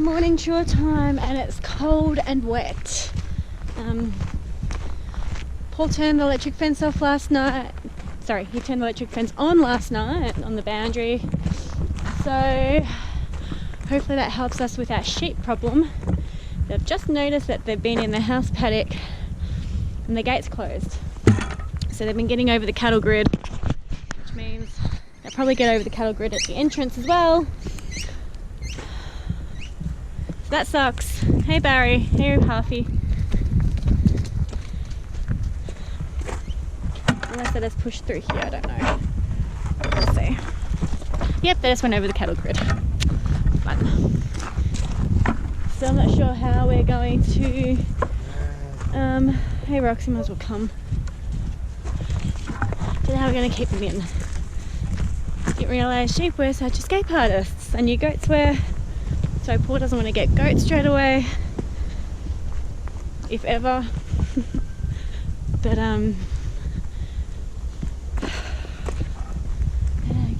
morning chore time and it's cold and wet. Paul turned the electric fence off last night. Sorry, he turned the electric fence on last night on the boundary. So hopefully that helps us with our sheep problem. They've just noticed that they've been in the house paddock and the gate's closed. So they've been getting over the cattle grid, which means they'll probably get over the cattle grid at the entrance as well. So that sucks. Hey Barry, hey Harvey. Unless they just pushed through here, I don't know. We'll see. Yep, they just went over the cattle grid. Fun. So I'm not sure how we're going to... hey Roxy, might as well come. Don't know how we're going to keep them in. Didn't realise sheep were such escape artists. I knew goats were. So Paul doesn't want to get goats straight away. If ever. But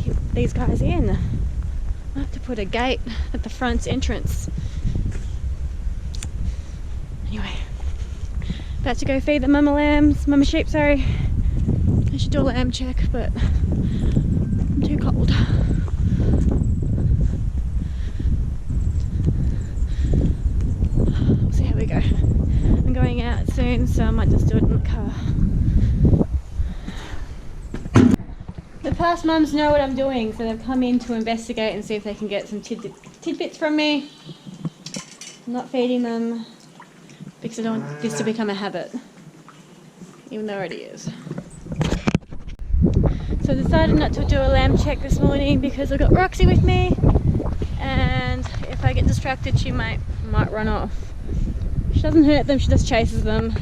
keep these guys in. I have to put a gate at the front entrance. Anyway, about to go feed the mama sheep, sorry. I should do a lamb check, but I'm too cold. We'll see how we go. I'm going out soon, so I might just do it in the car. The past mums know what I'm doing, so they've come in to investigate and see if they can get some tidbits from me. I'm not feeding them because I don't want this to become a habit, even though it already is. So I decided not to do a lamb check this morning because I've got Roxy with me, and if I get distracted she might run off. She doesn't hurt them, she just chases them,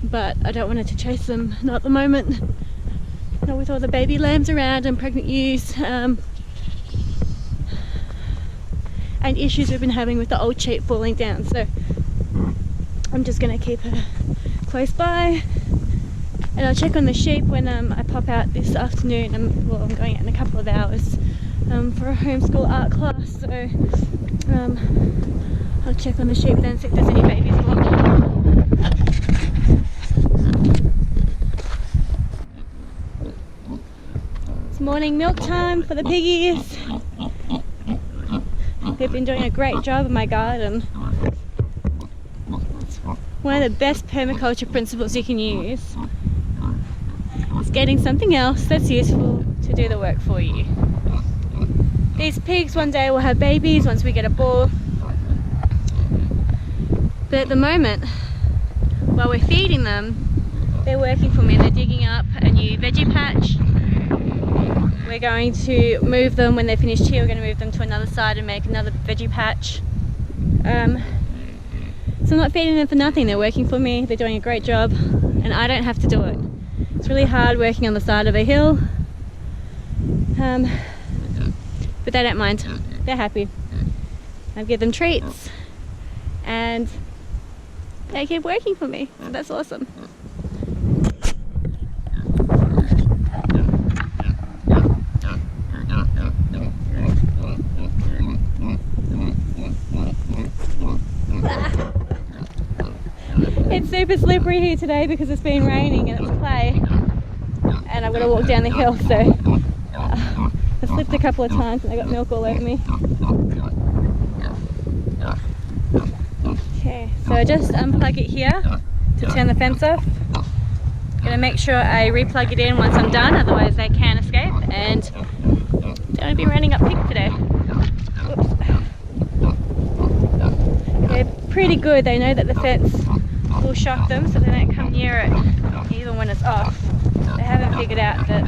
but I don't want her to chase them, not at the moment. Not with all the baby lambs around and pregnant ewes, and issues we've been having with the old sheep falling down. So I'm just going to keep her close by, and I'll check on the sheep when I pop out this afternoon. I'm going out in a couple of hours for a homeschool art class, so I'll check on the sheep then, see if there's any babies born. It's morning milk time for the piggies. They've been doing a great job in my garden. One of the best permaculture principles you can use is getting something else that's useful to do the work for you. These pigs one day will have babies once we get a bull. But at the moment, while we're feeding them, they're working for me. They're digging up a new veggie patch. We're going to move them when they're finished here. We're going to move them to another side and make another veggie patch. So I'm not feeding them for nothing. They're working for me. They're doing a great job, and I don't have to do it. It's really hard working on the side of a hill, but they don't mind. They're happy. I give them treats, and they keep working for me. So that's awesome. It's super slippery here today because it's been raining and it's clay, and I've got to walk down the hill, so I slipped a couple of times and I got milk all over me. Okay, so I just unplug it here to turn the fence off. Gonna make sure I replug it in once I'm done, otherwise they can escape, and don't want to be running up pigs today. Whoops. They're pretty good, they know that the fence will shock them, so they don't come near it even when it's off. They haven't figured out that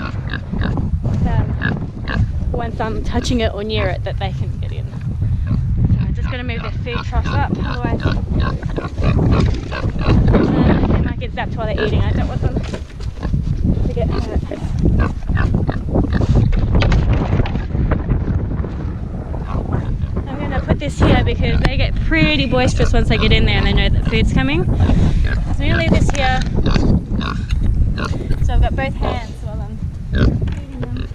once I'm touching it or near it that they can get in. So I'm just going to move their food troughs up, otherwise they might get zapped while they're eating. I don't want them to get hurt. I'm going to put this here because they get pretty boisterous once they get in there and they know that food's coming. So I'm going to leave this here. So I've got both hands while I'm feeding them.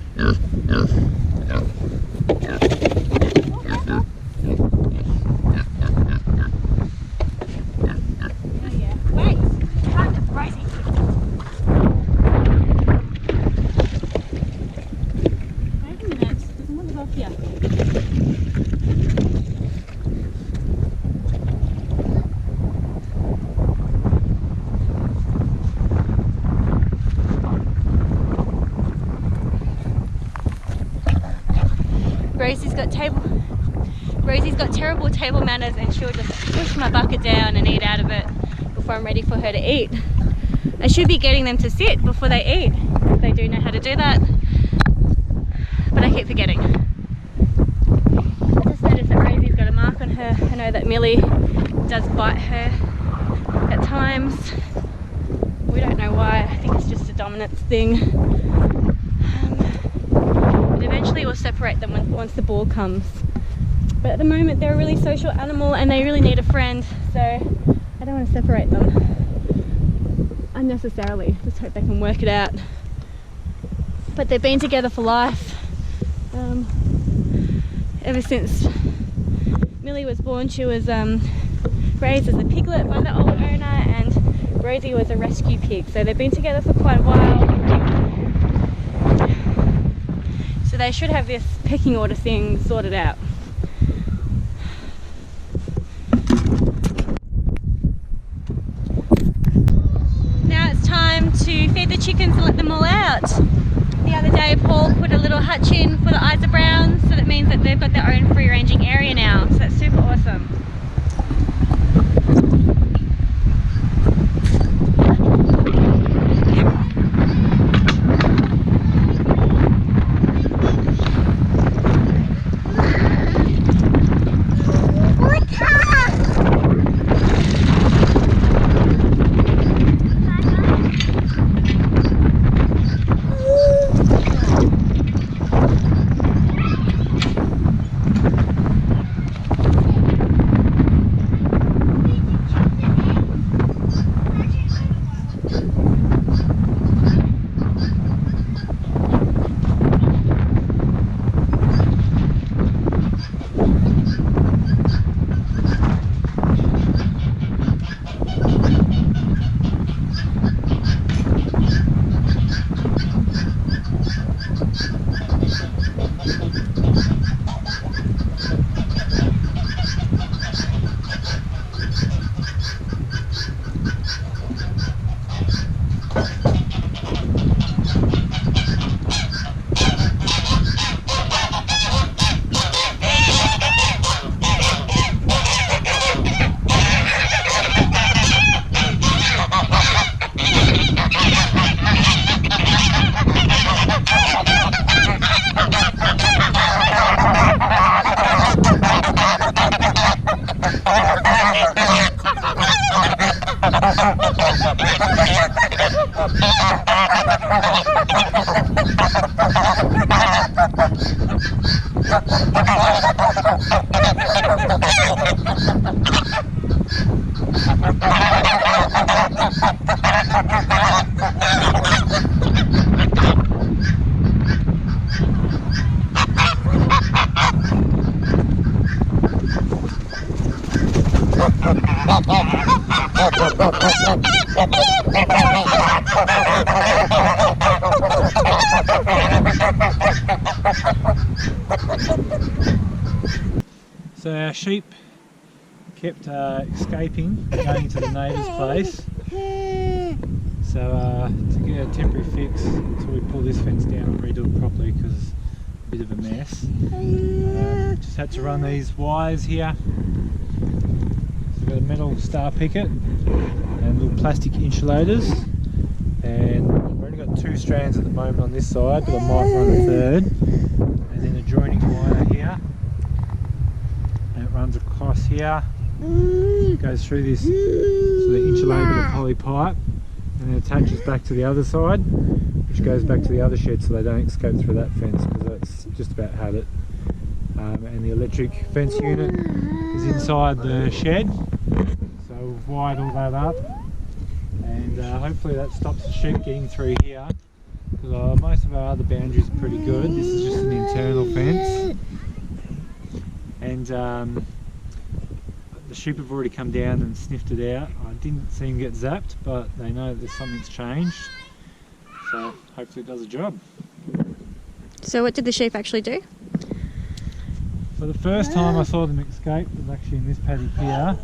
Rosie's got terrible table manners, and she'll just push my bucket down and eat out of it before I'm ready for her to eat. I should be getting them to sit before they eat. They do know how to do that, but I keep forgetting. I just noticed that Rosie's got a mark on her. I know that Millie does bite her at times. We don't know why. I think it's just a dominance thing. But eventually we'll separate them once the ball comes. But at the moment they're a really social animal and they really need a friend, so I don't want to separate them unnecessarily. Just hope they can work it out. But they've been together for life. Ever since Millie was born, she was raised as a piglet by the old owner, and Rosie was a rescue pig, so they've been together for quite a while. So they should have this pecking order thing sorted out. Now it's time to feed the chickens and let them all out. The other day Paul put a little hutch in for the Isa Browns, so that means that they've got their own free ranging area now, so that's super awesome. So our sheep kept escaping, going to the neighbour's place. So to get a temporary fix, so we pull this fence down and redo it properly because it's a bit of a mess. Just had to run these wires here. So we've got a metal star picket and little plastic insulators, and we've only got 2 strands at the moment on this side, but I might run a third. And then a joining wire here, and it runs across here, goes through this sort of insulated bit of poly pipe, and then attaches back to the other side, which goes back to the other shed so they don't escape through that fence, because that's just about had it. And the electric fence unit is inside the shed, so we've wired all that up, and hopefully that stops the sheep getting through here, because most of our other boundaries are pretty good. This is just an internal fence, and the sheep have already come down and sniffed it out. I didn't see them get zapped, but they know that something's changed, so hopefully it does a job. So what did the sheep actually do? So the first time I saw them escape was actually in this paddock here.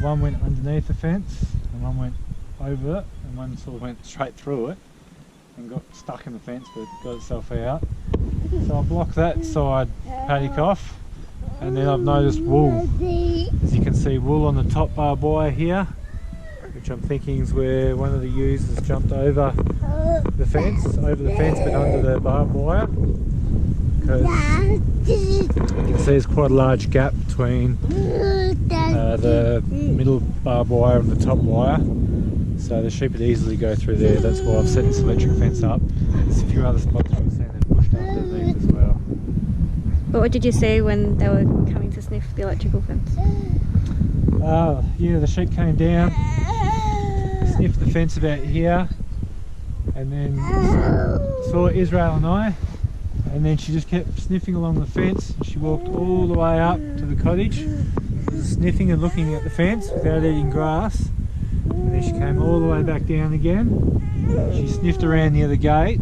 One went underneath the fence and one went over it, and one sort of went straight through it and got stuck in the fence but got itself out. So I block that side paddock off, and then I've noticed wool. As you can see, wool on the top barbed wire here, which I'm thinking is where one of the ewes has jumped over the fence, but under the barbed wire. Because you can see there's quite a large gap between the middle barbed wire and the top wire, so the sheep would easily go through there. That's why I've set this electric fence up. There's a few other spots where I've seen they've pushed under these as well. But what did you see when they were coming to sniff the electrical fence? Yeah, the sheep came down, sniffed the fence about here, and then saw Israel and I, and then she just kept sniffing along the fence. She walked all the way up to the cottage, sniffing and looking at the fence without eating grass, and then she came all the way back down again. She sniffed around near the gate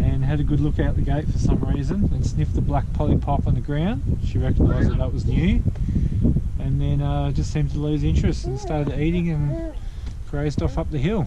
and had a good look out the gate for some reason, and sniffed the black polypop on the ground. She recognised that was new, and then just seemed to lose interest and started eating and grazed off up the hill.